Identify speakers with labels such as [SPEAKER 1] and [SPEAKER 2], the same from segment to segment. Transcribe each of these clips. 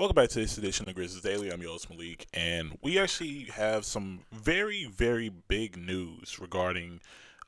[SPEAKER 1] Welcome back to this edition of Grizzlies Daily. I'm your host Melek, and we actually have some very, very big news regarding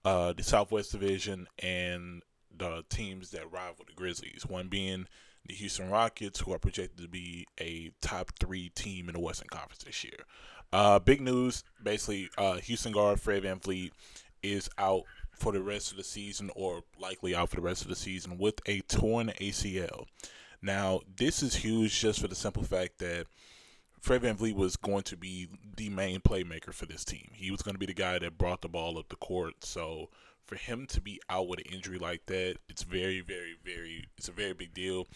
[SPEAKER 1] the Southwest Division and the teams that rival the Grizzlies. One being the Houston Rockets, who are projected to be a top three team in the Western Conference this year. Big news, basically, Houston guard Fred VanVleet is out for the rest of the season, or likely out for the rest of the season, with a torn ACL. Now, this is huge just for the simple fact that Fred VanVleet was going to be the main playmaker for this team. He was going to be the guy that brought the ball up the court. So for him to be out with an injury like that, it's it's a very big deal.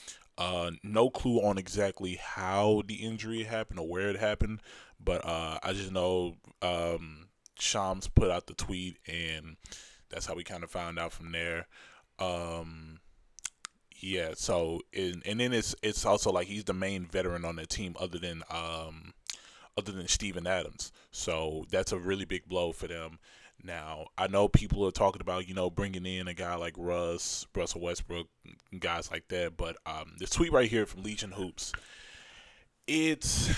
[SPEAKER 1] No clue on exactly how the injury happened or where it happened, but I just know Shams put out the tweet, and that's how we kind of found out from there. Um, yeah, so and then it's also like he's the main veteran on the team other than Steven Adams. So that's a really big blow for them. Now, I know people are talking about, bringing in a guy like Russell Westbrook, guys like that, but this tweet right here from Legion Hoops, it's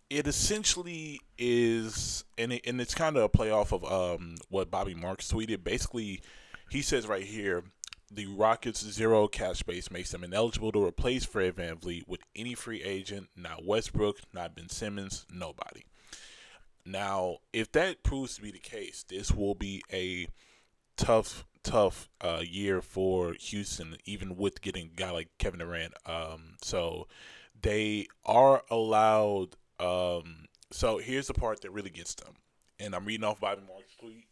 [SPEAKER 1] it essentially is, and it's kind of a playoff of what Bobby Marks tweeted. Basically, he says right here, the Rockets' zero cap space makes them ineligible to replace Fred VanVleet with any free agent, not Westbrook, not Ben Simmons, nobody. Now, if that proves to be the case, this will be a tough year for Houston, even with getting a guy like Kevin Durant. So they are allowed. So here's the part that really gets them, and I'm reading off Bobby Marks' tweet.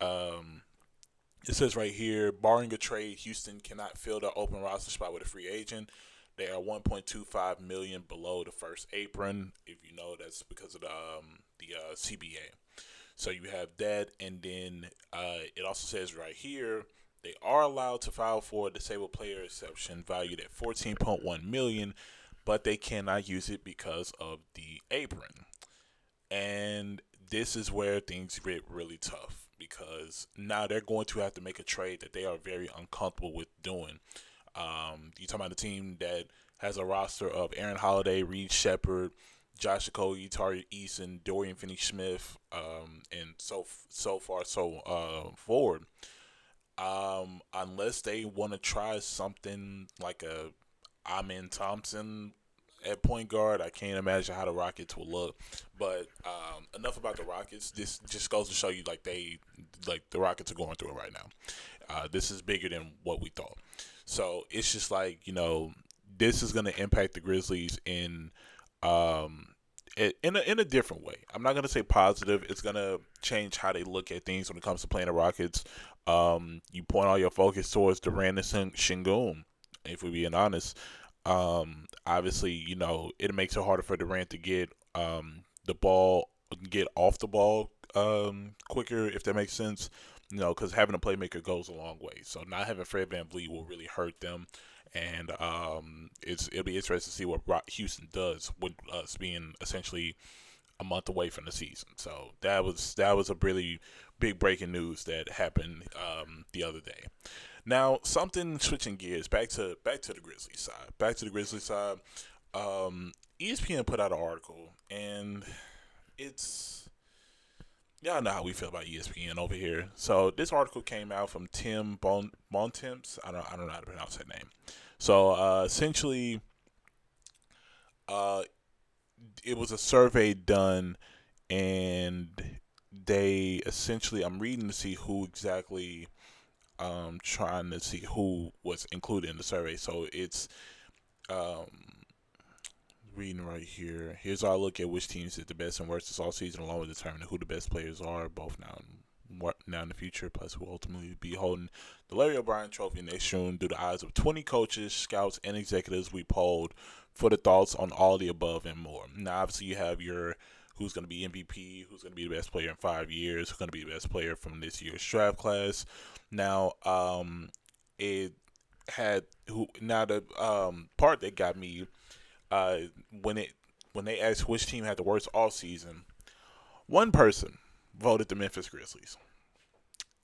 [SPEAKER 1] Um, it says right here, barring a trade, Houston cannot fill their open roster spot with a free agent. They are 1.25 million below the first apron. If you know, that's because of the CBA. So you have that, and then it also says right here they are allowed to file for a disabled player exception valued at 14.1 million, but they cannot use it because of the apron. And this is where things get really tough because now they're going to have to make a trade that they are very uncomfortable with doing. You talking about a team that has a roster of Aaron Holiday, Reed Shepard, Josh Okogie, Tari Eason, Dorian Finney-Smith, and so far forward. Unless they want to try something like a Amin Thompson at point guard, I can't imagine how the Rockets will look. But enough about the Rockets. This just goes to show you, like the Rockets are going through it right now. This is bigger than what we thought. So it's just like this is going to impact the Grizzlies um, in a different way. I'm not going to say positive. It's going to change how they look at things when it comes to playing the Rockets. You point all your focus towards Durant and Shingun, if we're being honest. Obviously, it makes it harder for Durant to the ball, get off the ball quicker, if that makes sense. Because having a playmaker goes a long way. So not having Fred VanVleet will really hurt them. And it'll be interesting to see what Houston does with us being essentially a month away from the season. So that was a really big breaking news that happened the other day. Now, something switching gears back to the Grizzlies side. Back to the Grizzlies side. ESPN put out an article, and it's y'all know how we feel about ESPN over here. So this article came out from Tim Bontemps. I don't know how to pronounce that name. So essentially, uh, it was a survey done, and they essentially, I'm reading to see who exactly, trying to see who was included in the survey. So it's um, reading right here. Here's our look at which teams did the best and worst this all season, along with determining who the best players are, both now in the future. Plus, who will ultimately be holding the Larry O'Brien Trophy next June. Through the eyes of 20 coaches, scouts, and executives, we polled for the thoughts on all the above and more. Now, obviously, you have your who's going to be MVP, who's going to be the best player in 5 years, who's going to be the best player from this year's draft class. Now, it had who now the part that got me uh, when it when they asked which team had the worst all season, one person voted the Memphis Grizzlies.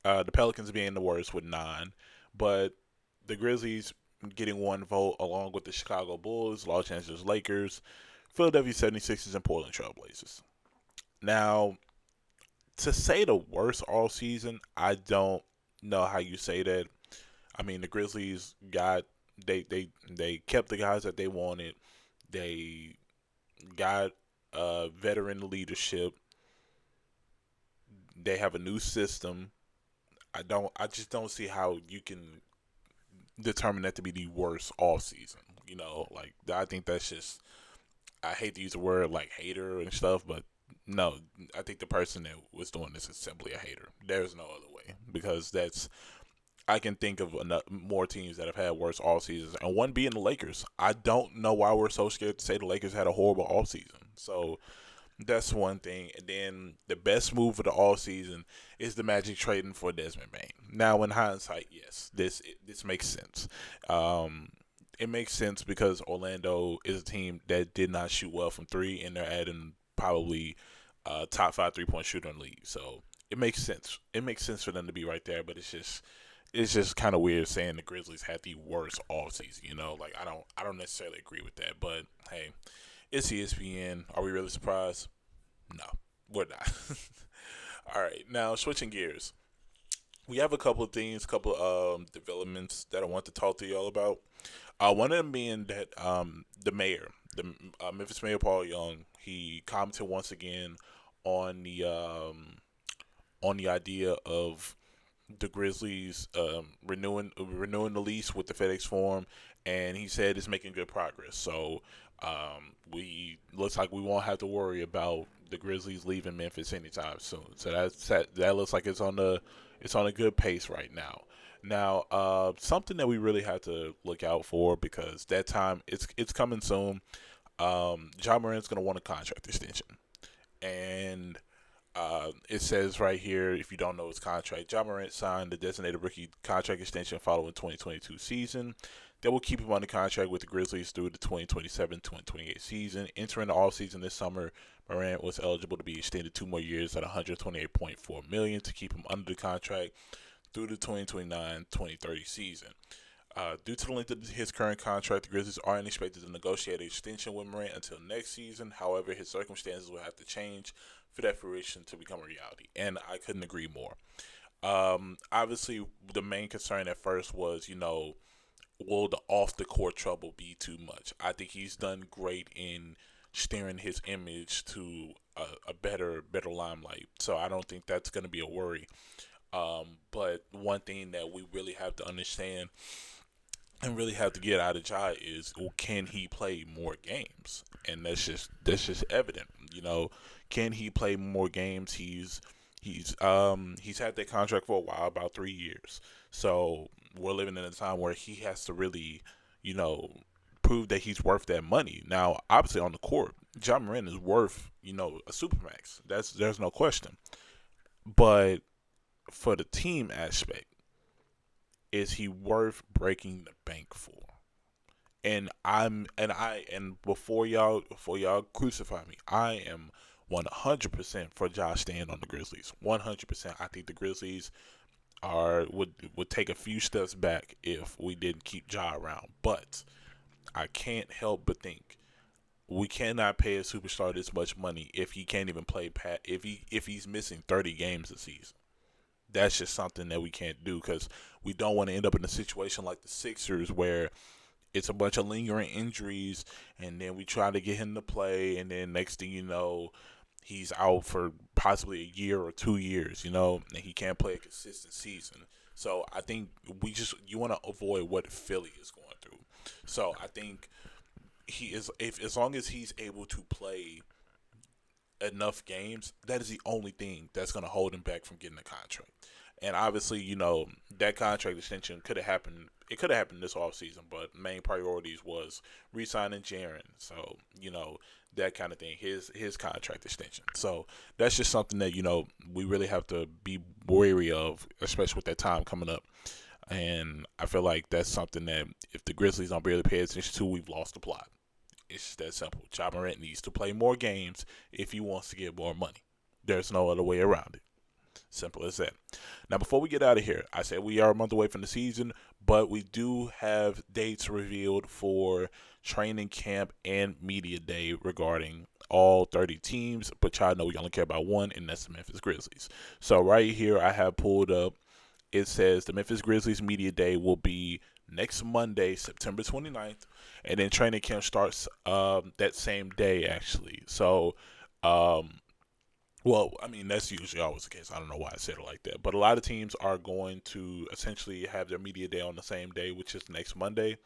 [SPEAKER 1] The Pelicans being the worst with 9, but the Grizzlies getting one vote along with the Chicago Bulls, Los Angeles Lakers, Philadelphia 76ers, and Portland Trail Blazers. Now, to say the worst all season, I don't know how you say that. I mean, the Grizzlies got they kept the guys that they wanted. They got veteran leadership. They have a new system. I just don't see how you can determine that to be the worst all season. Like I think that's just, I hate to use the word like hater and stuff, but no, I think the person that was doing this is simply a hater. There's no other way, because I can think of more teams that have had worse all seasons, and one being the Lakers. I don't know why we're so scared to say the Lakers had a horrible all season. So that's one thing. And then the best move of the all season is the Magic trading for Desmond Bain. Now, in hindsight, yes, this makes sense. It makes sense because Orlando is a team that did not shoot well from three, and they're adding probably top 5 3-point shooter in the league. So it makes sense. It makes sense for them to be right there, but it's just kind of weird saying the Grizzlies had the worst all season. Like I don't necessarily agree with that, but hey, it's ESPN. Are we really surprised? No, we're not. All right, now switching gears, we have a couple of things, couple of developments that I want to talk to y'all about. One of them being that the mayor, the Memphis Mayor Paul Young, he commented once again on the idea of the Grizzlies renewing the lease with the FedEx Forum, and he said it's making good progress. So we looks like we won't have to worry about the Grizzlies leaving Memphis anytime soon. So that looks like it's on a good pace right now. Now, something that we really have to look out for, because that time it's coming soon. Ja Morant's gonna want a contract extension, and it says right here, if you don't know his contract, Ja Morant signed the designated rookie contract extension following 2022 season that will keep him under contract with the Grizzlies through the 2027-2028 season. Entering the offseason this summer, Morant was eligible to be extended 2 more years at $128.4 million to keep him under the contract through the 2029-2030 season. Due to the length of his current contract, the Grizzlies aren't expected to negotiate an extension with Morant until next season. However, his circumstances will have to change for that fruition to become a reality, and I couldn't agree more. Obviously, the main concern at first was, will the off-the-court trouble be too much? I think he's done great in steering his image to a better limelight, so I don't think that's going to be a worry. But one thing that we really have to understand and really have to get out of Ja is, well, can he play more games? And that's just evident. Can he play more games? He's had that contract for a while, about 3 years. So we're living in a time where he has to really, prove that he's worth that money. Now, obviously on the court, Ja Morant is worth, a supermax. There's no question. But for the team aspect, is he worth breaking the bank for? And before y'all crucify me, I am 100% for Josh staying on the Grizzlies. 100%. I think the Grizzlies would take a few steps back if we didn't keep Ja around. But I can't help but think we cannot pay a superstar this much money if he can't even play if he's missing 30 games a season. That's just something that we can't do, because we don't want to end up in a situation like the Sixers where it's a bunch of lingering injuries, and then we try to get him to play, and then next thing you know, he's out for possibly a year or 2 years, and he can't play a consistent season. So I think you want to avoid what Philly is going through. So I think he is, as long as he's able to play enough games, that is the only thing that's going to hold him back from getting a contract. And obviously, that contract extension could have happened. It could have happened this offseason, but main priorities was re-signing Jaren. So, that kind of thing, his contract extension. So that's just something that, we really have to be wary of, especially with that time coming up. And I feel like that's something that if the Grizzlies don't really pay attention to, we've lost the plot. It's just that simple. Ja Morant needs to play more games if he wants to get more money. There's no other way around it. Simple as that. Now, before we get out of here, I said we are a month away from the season, but we do have dates revealed for training camp and media day regarding all 30 teams. But y'all know we only care about one, and that's the Memphis Grizzlies. So right here, I have pulled up. It says the Memphis Grizzlies media day will be next Monday, September 29th, and then training camp starts that same day actually. So um, well, I mean, that's usually always the case. I don't know why I said it like that. But a lot of teams are going to essentially have their media day on the same day, which is next Monday.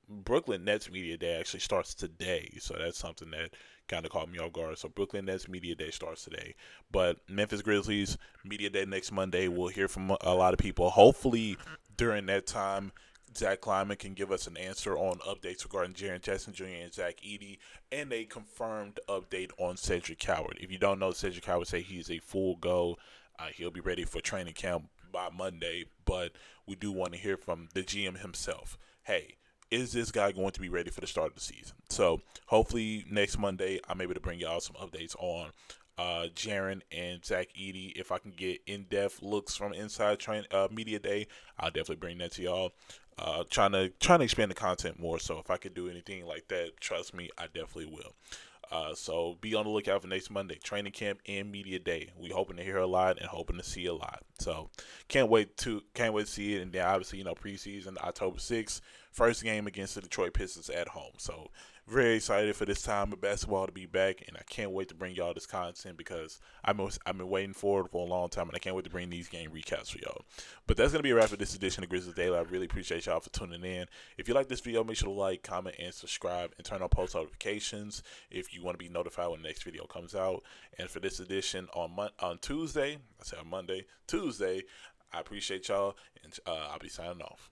[SPEAKER 1] Brooklyn Nets media day actually starts today, so that's something that kind of caught me off guard. So Brooklyn Nets media day starts today, but Memphis Grizzlies media day next Monday. We'll hear from a lot of people. Hopefully, during that time, Zach Kleiman can give us an answer on updates regarding Jaren Jackson Jr. and Zach Edey, and a confirmed update on Cedric Howard. If you don't know, Cedric Howard say he's a full go. He'll be ready for training camp by Monday, but we do want to hear from the GM himself. Hey, is this guy going to be ready for the start of the season? So hopefully next Monday I'm able to bring y'all some updates on Jaren and Zach Edey. If I can get in-depth looks from inside media day, I'll definitely bring that to y'all. Trying to expand the content more. So if I could do anything like that, trust me, I definitely will. So be on the lookout for next Monday, training camp and media day. We hoping to hear a lot and hoping to see a lot. So can't wait to see it. And then obviously, preseason October 6th, first game against the Detroit Pistons at home. So very excited for this time of basketball to be back, and I can't wait to bring y'all this content because I've been waiting for it for a long time, and I can't wait to bring these game recaps for y'all. But that's going to be a wrap for this edition of Grizzlies Daily. I really appreciate y'all for tuning in. If you like this video, make sure to like, comment, and subscribe, and turn on post notifications if you want to be notified when the next video comes out. And for this edition on Tuesday, I said on Monday, Tuesday, I appreciate y'all, and I'll be signing off.